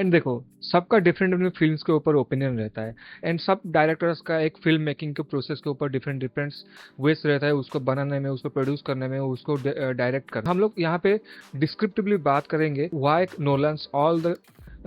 And देखो, सबका different different films के ऊपर ओपिनियन रहता है। एंड सब डायरेक्टर्स का एक फिल्म मेकिंग के प्रोसेस के ऊपर डिफरेंट डिफरेंट वेस रहता है, उसको बनाने में, उसको प्रोड्यूस करने में, उसको डायरेक्ट करने। हम लोग यहाँ पे डिस्क्रिप्टिवली बात करेंगे why Nolan's all the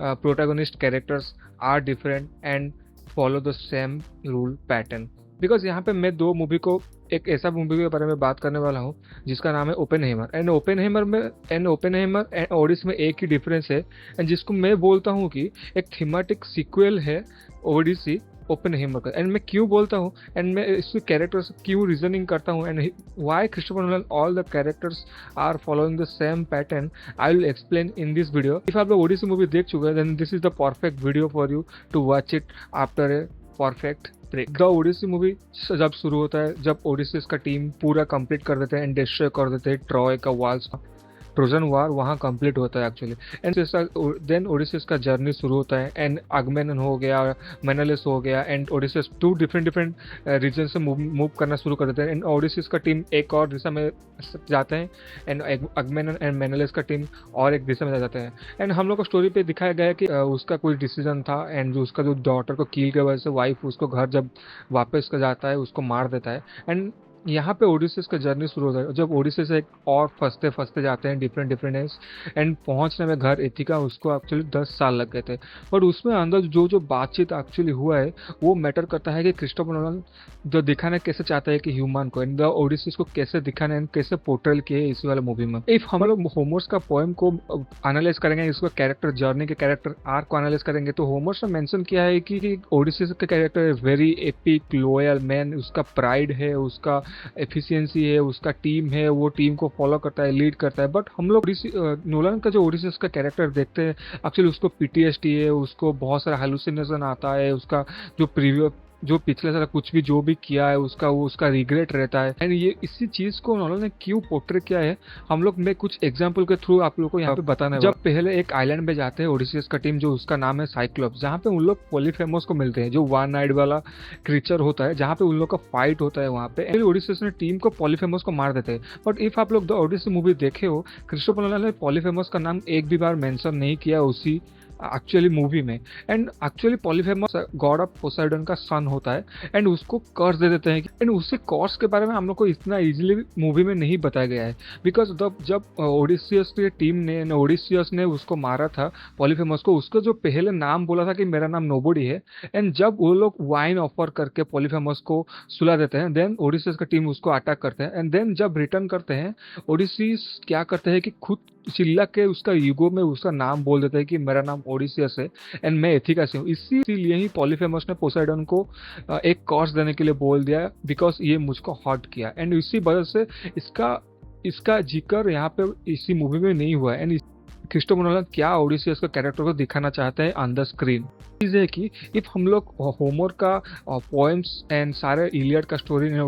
protagonist characters are different and follow the same rule pattern. Because यहाँ पे मैं दो मूवी को, एक ऐसा मूवी के बारे में बात करने वाला हूँ जिसका नाम है ओपेनहेमर। एंड ओपेनहेमर एंड ओडिसी में एक ही डिफरेंस है, एंड जिसको मैं बोलता हूँ कि एक थीमेटिक सीक्वल है ओडिसी ओपेनहेमर का। एंड मैं क्यों बोलता हूँ, एंड मैं इसके कैरेक्टर्स क्यों रीजनिंग करता हूँ, and why Christopher Nolan all the characters are following the same pattern, I will explain in this video. If आप लोग ओडिसी मूवी देख चुके हैं, then this is the perfect video for you to watch it after a perfect break. The Odyssey movie जब शुरू होता है, जब ओडिसीज का टीम पूरा कंप्लीट कर देते हैं एंड डिस्ट्रॉय कर देते हैं ट्रॉय का वॉल्स, ट्रोजन वार वहाँ कंप्लीट होता है एक्चुअली। एंड देन ओडिसीज का जर्नी शुरू होता है, एंड अगमेनन हो गया, मेनालिस हो गया, एंड ओडिसीज टू डिफरेंट डिफरेंट रीजन से मूव करना शुरू कर देते हैं। एंड ओडिसीज का टीम एक और दिशा में जाते हैं, एंड अगमेनन एंड मेनालिस का टीम और एक दिशा में जाते हैं। एंड हम लोग को स्टोरी पे दिखाया गया है कि उसका कोई डिसीजन था, एंड उसका जो डॉटर को किल की वजह से वाइफ उसको घर जब वापस का जाता है उसको मार देता है। एंड यहाँ पे ओडिसीज का जर्नी शुरू होता है, जब ओडिसी से एक और फंसते फंसते जाते हैं डिफरेंट डिफरेंट एंड्स, एंड पहुंचने में घर एथिका उसको एक्चुअली 10 साल लग गए थे। बट उसमें अंदर जो जो बातचीत एक्चुअली हुआ है वो मैटर करता है कि क्रिस्टोफर नोलन जो दिखाना कैसे चाहता है कि ह्यूमन को, एंड द ओडिसीज को कैसे दिखाना एंड कैसे पोर्ट्रेल किए इसी वाले मूवी में। इफ हम लोग होमर्स का पोएम को एनालाइज करेंगे, इसको कैरेक्टर जर्नी के कैरेक्टर आर्क को एनालाइज करेंगे, तो होमर्स ने मेंशन किया है कि ओडिसीज का character very epic loyal man, उसका प्राइड है, उसका एफिशिएंसी है, उसका टीम है, वो टीम को फॉलो करता है, लीड करता है। बट हम लोग नोलन का जो ओडिसीज का कैरेक्टर देखते हैं, एक्चुअली उसको पीटीएसडी है, उसको बहुत सारा हेलुसिनेशन आता है, उसका जो पिछले साल कुछ भी जो भी किया है उसका रिग्रेट रहता है। एंड ये इसी चीज को नोलन ने क्यों पोर्ट्रे किया है, हम लोग मैं कुछ एग्जांपल के थ्रू आप लोगों को यहाँ पे बताने। जब पहले एक आइलैंड पे जाते हैं ओडिसीज का टीम, जो उसका नाम है साइक्लोप्स, जहाँ पे उन लोग पॉलीफेमस को मिलते हैं, जो वन आइड वाला क्रीचर होता है, जहाँ पे उन लोग का फाइट होता है वहाँ पे। ओडिसीज ने टीम को पॉलीफेमस को मार देते हैं। बट इफ आप लोग द ओडिसी मूवी देखे हो, क्रिस्टोफर नोलन ने पॉलीफेमस का नाम एक भी बार मेंशन नहीं किया उसी एक्चुअली मूवी में। And actually Polyphemus God of Poseidon का सन होता है, एंड उसको कर्स दे देते हैं। एंड उसी कर्स के बारे में हम लोग को इतना इजीली मूवी में नहीं बताया गया है, बिकॉज जब ओडिसियस की टीम ने ओडिसियस ने उसको मारा था पॉलीफेमस को, उसको जो पहले नाम बोला था कि मेरा नाम नोबडी है, एंड जब वो लोग वाइन ऑफर करके पॉलीफेमस को सुला देते हैं, देन ओडिसियस का टीम उसको अटैक करते हैं। एंड देन जब रिटर्न करते हैं, ओडिसीज क्या करते हैं कि खुद चिल्ला के उसका ईगो में उसका नाम बोल देता है कि मेरा नाम ओडिसियस है एंड मैं एथिका से हूँ। इसीलिए ही पॉलीफेमस ने पोसाइडन को एक कॉर्स देने के लिए बोल दिया, बिकॉज ये मुझको हर्ट किया। एंड इसी वजह से इसका जिक्र यहाँ पे इसी मूवी में नहीं हुआ है। एंड क्रिस्टोफर नोलन क्या ओडिसियस का कैरेक्टर को दिखाना चाहते हैं ऑन द स्क्रीन चीज है कि इफ हम लोग होमर का पोएम्स एंड सारे इलियड का स्टोरी,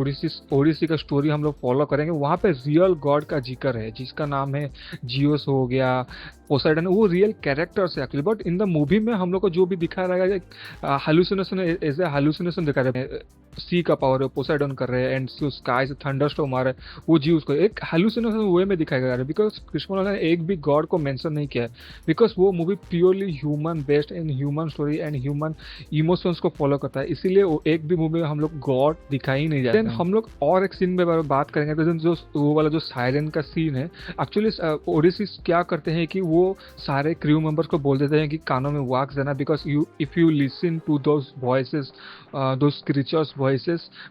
ओडिसी का स्टोरी हम लोग फॉलो करेंगे, वहाँ पे रियल गॉड का जिक्र है जिसका नाम है जियोस हो गया, पोसाइडन, वो रियल कैरेक्टर्स है actually. But in the movie में हम लोग को जो भी दिखाया रहेगा हालुसिनेशन, एज ए हालुसिनेशन दिखा रहे हैं। सी का पावर है, पोसाइडन कर रहे हैं, एंड स्काई से थंडरस्टॉर्म आ रहा है, वो जी उसको एक हालुसिनेशन वे में दिखाया गया है। बिकॉज क्रिस्टोफर नोलन ने एक भी गॉड को मेंशन नहीं किया है, बिकॉज वो movie purely human based and human story and human emotions को फॉलो करता है, इसीलिए वो एक भी मूवी में हम लोग गॉड दिखाई ही नहीं जाते। देन हम लोग और एक सीन में बात करेंगे, तो जो वो वाला जो सायरन का सीन है, एक्चुअली ओडिसी क्या करते हैं कि वो सारे क्रू मेंबर्स को बोल देते हैं कि कानों में वैक्स देना, because if you listen to those voices, those creatures voices,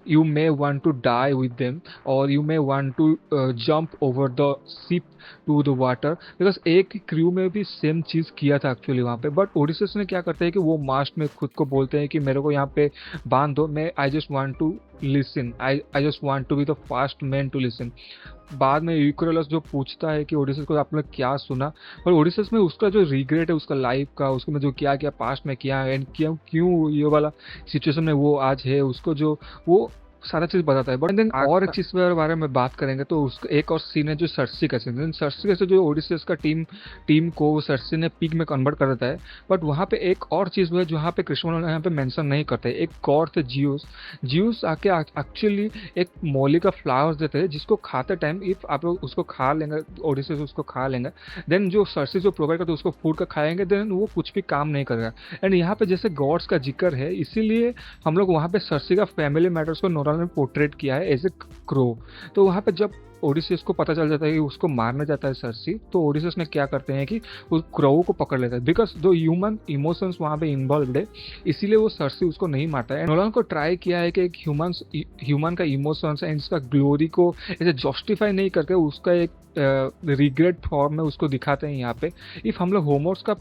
you may want to die with them or you may want to jump over the ship to the water, because एक crew में भी same चीज किया था actually वहाँ पे। But ओडिसीज ने क्या करते हैं कि वो मास्ट में खुद को बोलते हैं कि मेरे को यहाँ पे बांध दो, मैं I just want to listen, I just want to be the first man to listen. बाद में यूक्रेलस जो पूछता है कि ओडिसीज को आपने क्या सुना, और ओडिसीज में उसका जो रिग्रेट है उसका लाइफ का, उसको में जो क्या पास्ट में किया है एंड क्यों ये वाला सिचुएशन में वो आज है, उसको जो वो सारा चीज़ बताता है। बट देन और एक चीज़ के बारे में बात करेंगे तो उसका एक और सीन है जो सर्सी का सीन। सर्सी का जो ओडिसियस का टीम को सर्सी ने पिग में कन्वर्ट कर देता है। बट वहाँ पे एक और चीज़ है जो यहाँ पे कृष्ण यहाँ पे मेंशन नहीं करते। एक गॉड थे जियूस। जियूस आके एक्चुअली एक मौली का फ्लावर्स देते हैं जिसको खाते टाइम इफ आप लोग उसको खा लेंगे, ओडिसियस उसको खा लेंगे, देन जो सर्सी जो प्रोवाइड करते उसको फूड का खाएंगे, देन वो कुछ भी काम नहीं करेगा। एंड यहाँ पे जैसे गॉड्स का जिक्र है इसीलिए हम लोग वहाँ पे सर्सी का फैमिली मैटर्स को नोरान ने पोर्ट्रेट किया है एज ए क्रो। तो वहाँ पे जब ओडिसियस को पता चल जाता है कि उसको मारने जाता है सर्सी, तो ओडिसियस ने क्या करते हैं कि उस क्रो को पकड़ लेता है। बिकॉज जो ह्यूमन इमोशंस वहाँ पे इन्वॉल्व है इसीलिए वो सर्सी उसको नहीं मारता है। नोलान को ट्राई किया है कि एक ह्यूमन का इमोशंस एंड इसका ग्लोरी को ऐसे जस्टिफाई नहीं करके उसका एक रिग्रेट फॉर्म में उसको दिखाते हैं यहाँ पे। इफ हम लोग होमोर्स का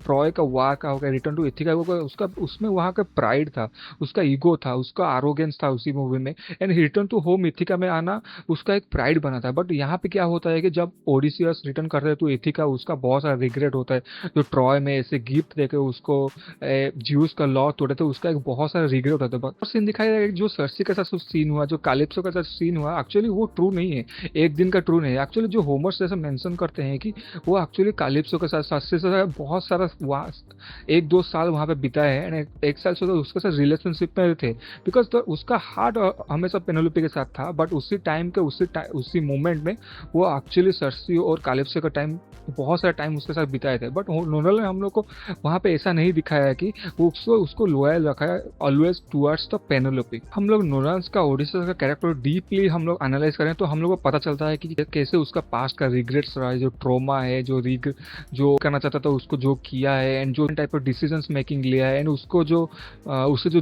ट्रॉय का वार का होगा, रिटर्न टू इथिका होगा, उसका उसमें वहाँ का प्राइड था, उसका ईगो था, उसका आरोगेंस था उसी मूवी में। And return to home Ithaca में आना उसका एक प्राइड बना था। बट यहाँ पे क्या होता है कि जब ओडिसियस रिटर्न करते हैं तो इथिका उसका बहुत सारा रिग्रेट होता है। जो ट्रॉय में ऐसे गिफ्ट देके उसको ज्यूस का लॉ तोड़े थे उसका एक बहुत सारा रिग्रेट होता है। सीन दिखाया जाएगा जो सर्सी के साथ सीन हुआ, जो कालिप्सो के साथ सीन हुआ, एक्चुअली वो ट्रू नहीं है, एक दिन का ट्रू नहीं है। एक्चुअली जो होमर्स जैसे मेंशन करते हैं कि वो एक्चुअली कालिप्सो के साथ सर्सी से बहुत सारा 1-2 साल वहाँ पे बिताए हैं एंड 1 साल से तो उसके साथ रिलेशनशिप में थे। बिकॉज तो उसका हार्ट हमेशा पेनेलोपी के साथ था। बट उसी टाइम के उसी मोमेंट में वो एक्चुअली सर्सी और कालिप्सो का टाइम बहुत सारा टाइम उसके साथ बिताए थे। बट नोलान ने हम लोग को वहाँ पे ऐसा नहीं दिखाया है कि वो उसको लॉयल रखा है ऑलवेज टुवर्ड्स द पेनेलोपी। हम लोग नोलान का ओडिसियस का कैरेक्टर डीपली हम लोग एनालाइज करें तो हम लोग को पता चलता है कि कैसे उसका पास्ट का रिग्रेट्स रहा है, जो ट्रोमा है, जो करना चाहता था उसको जो किया है एंड जो टाइप ऑफ डिसीजंस मेकिंग लिया है एंड उसको जो उससे जो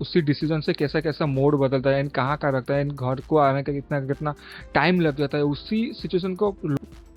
उसी डिसीजन से कैसा कैसा मोड बदलता है एंड कहाँ का रखता है एंड घर को आने का कितना कितना टाइम लग जाता है, उसी सिचुएशन को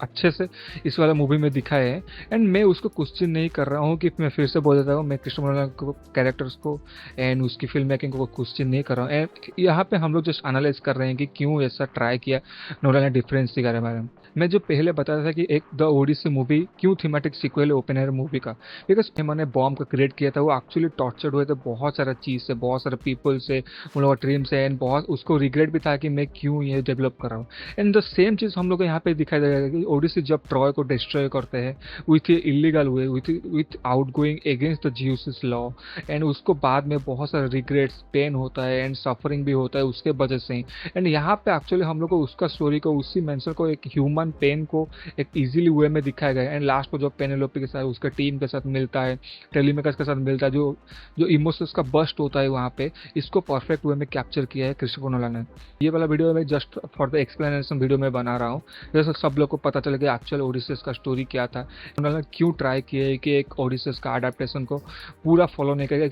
अच्छे से इस वाला मूवी में दिखाए हैं। एंड मैं उसको क्वेश्चन नहीं कर रहा हूँ कि मैं फिर से बोल देता हूँ, मैं कृष्ण नोलान को कैरेक्टर्स को एंड उसकी फिल्म मेकिंग को क्वेश्चन नहीं कर रहा हूँ। एंड यहाँ पे हम लोग जस्ट एनालाइज कर रहे हैं कि क्यों ऐसा ट्राई किया नोलान ने डिफरेंस दिखा रहे बारे में। मैं जो पहले बताया था कि एक द ओडिसी मूवी क्यों थीमेटिक सीक्वल है ओपन एयर मूवी का, बिकॉज मैंने बॉम्ब का क्रिएट किया था, वो एक्चुअली टॉर्चर्ड हुए थे बहुत सारा चीज़ से, बहुत सारे पीपल से, उन लोगों ड्रीम से एंड बहुत उसको रिग्रेट भी था कि मैं क्यों ये डेवलप कर रहा हूँ। एंड द सेम चीज़ हम लोग को यहाँ पे दिखाई देगा कि ओडिसी जब ट्रॉय को डिस्ट्रॉय करते हैं with illegal way, with out going against the जियूस law and उसको बाद में बहुत सारे रिग्रेट्स, पेन होता है एंड सफरिंग भी होता है उसके वजह से ही। एंड यहाँ पे एक्चुअली हम लोग को उसका स्टोरी को, उसी मेंशन को, एक ह्यूमन पेन को एक इजीली वे में दिखाया गया है। एंड लास्ट को जब पेनेलोपी के साथ उसके टीम के साथ मिलता है, टेलीमेकर्स के साथ मिलता है, जो इमोशंस का बस्ट होता है वहाँ पे, इसको परफेक्ट वे में कैप्चर किया है क्रिस्टोफर नोलान ने। ये वाला वीडियो मैं just for the explanation video में बना रहा हूँ, जैसे सब लोग को पता चले कि एक्चुअल ओडिसियस का स्टोरी क्या था, उन्होंने क्यों ट्राई किया है कि एक ओडिसियस का अडेप्टेशन को पूरा फॉलो नहीं करके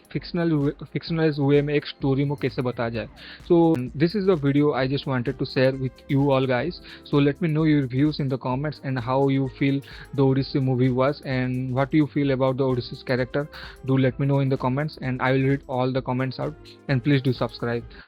फिक्शनलाइज वे में एक स्टोरी में कैसे बताया जाए। So this is the video I just wanted to share with you all guys. So let me know your views in the comments and how you feel the Odyssey movie was and what you feel about the Odyssey's character. Do let me know in the comments and I will read all the comments out, and please do subscribe.